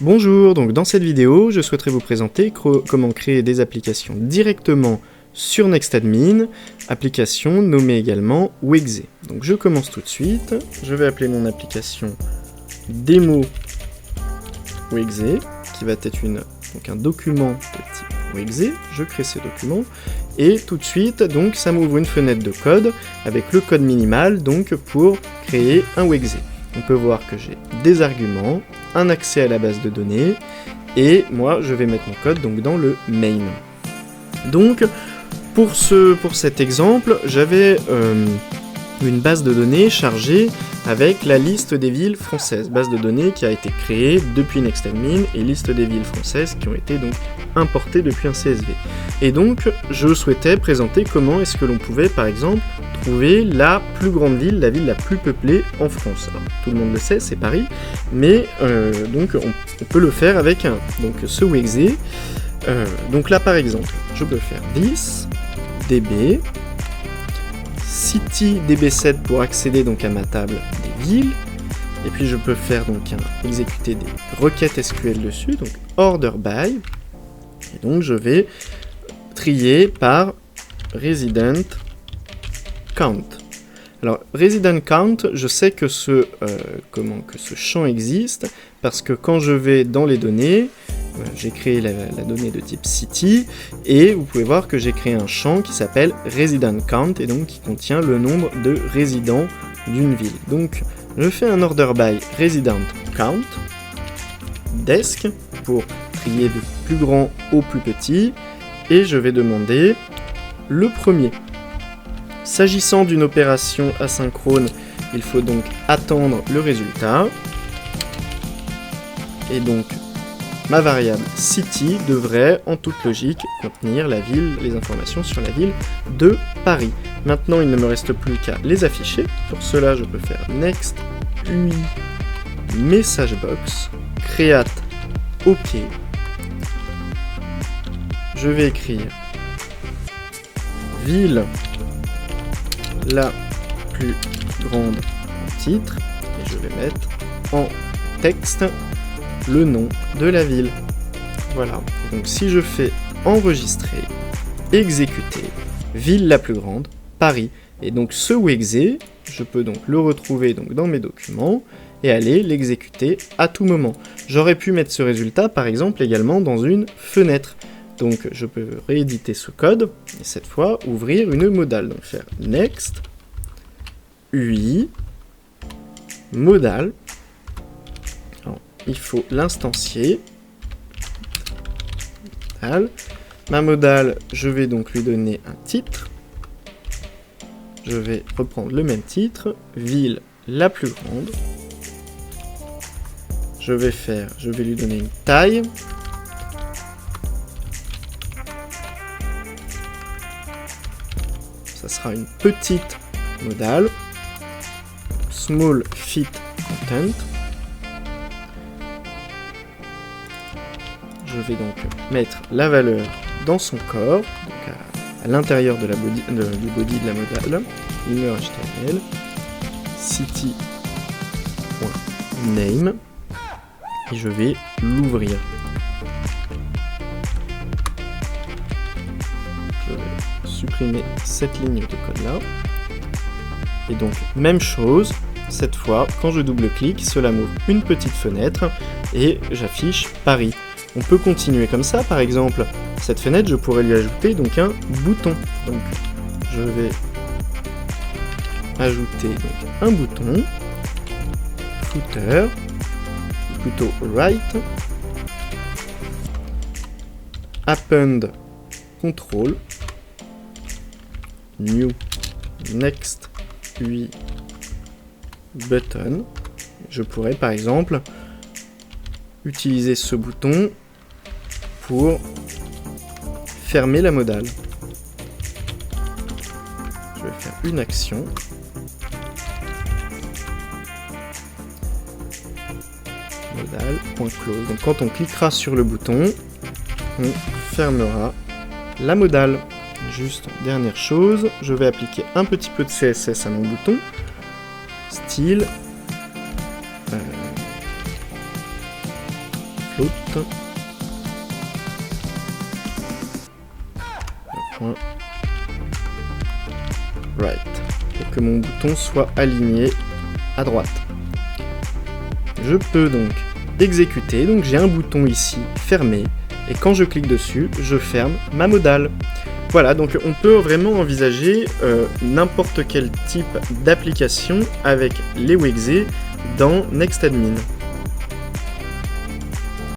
Bonjour, donc dans cette vidéo, je souhaiterais vous présenter comment créer des applications directement sur NextAdmin, application nommée également Wexé. Donc je commence tout de suite, je vais appeler mon application démo Wexé, qui va être un document de type Wexé, je crée ce document, et tout de suite, donc ça m'ouvre une fenêtre de code, avec le code minimal, donc pour créer un Wexé. On peut voir que j'ai des arguments, un accès à la base de données, et moi je vais mettre mon code donc dans le main. Donc pour cet exemple, j'avais une base de données chargée avec la liste des villes françaises, base de données qui a été créée depuis NextAdmin et liste des villes françaises qui ont été donc importées depuis un CSV. Et donc je souhaitais présenter comment est-ce que l'on pouvait par exemple trouver la plus grande ville, la ville la plus peuplée en France. Alors, tout le monde le sait, c'est Paris, mais donc on peut le faire avec ce Wexé. Donc là par exemple, je peux faire this db city db7 pour accéder donc à ma table des villes, et puis je peux faire exécuter des requêtes SQL dessus, donc order by, et donc je vais trier par resident count. Alors resident count, je sais que ce champ existe parce que quand je vais dans les données, j'ai créé la donnée de type city et vous pouvez voir que j'ai créé un champ qui s'appelle resident count et donc qui contient le nombre de résidents d'une ville. Donc je fais un order by resident count desk pour trier du plus grand au plus petit et je vais demander le premier. S'agissant d'une opération asynchrone, il faut donc attendre le résultat. Et donc, ma variable city devrait, en toute logique, contenir la ville, les informations sur la ville de Paris. Maintenant, il ne me reste plus qu'à les afficher. Pour cela, je peux faire next UI messagebox create OK. Je vais écrire ville la plus grande en titre, et je vais mettre en texte le nom de la ville. Voilà, et donc si je fais enregistrer, exécuter, ville la plus grande, Paris, et donc ce Wexé, je peux donc le retrouver dans mes documents, et aller l'exécuter à tout moment. J'aurais pu mettre ce résultat par exemple également dans une fenêtre. Donc je peux rééditer ce code, et cette fois ouvrir une modale. Donc faire next, UI, modale. Alors, il faut l'instancier. Ma modale, je vais donc lui donner un titre. Je vais reprendre le même titre, ville la plus grande. Je vais lui donner une taille. Ça sera une petite modale, small fit content. Je vais donc mettre la valeur dans son corps, donc à l'intérieur de du body de la modale, inner HTML, city.name, et je vais l'ouvrir. Je vais supprimer cette ligne de code là. Et donc, même chose, cette fois, quand je double-clique, cela m'ouvre une petite fenêtre et j'affiche Paris. On peut continuer comme ça, par exemple, cette fenêtre, je pourrais lui ajouter donc un bouton. Donc, je vais ajouter un bouton, footer, ou plutôt right, append control, new, next, UI, button. Je pourrais par exemple utiliser ce bouton pour fermer la modale. Je vais faire une action. Modale.close. Donc quand on cliquera sur le bouton, on fermera la modale. Juste dernière chose, je vais appliquer un petit peu de CSS à mon bouton. Style out. Point. Right. Pour que mon bouton soit aligné à droite. Je peux donc exécuter, donc j'ai un bouton ici fermé, et quand je clique dessus, je ferme ma modale. Voilà, donc on peut vraiment envisager n'importe quel type d'application avec les Wexé dans NextAdmin.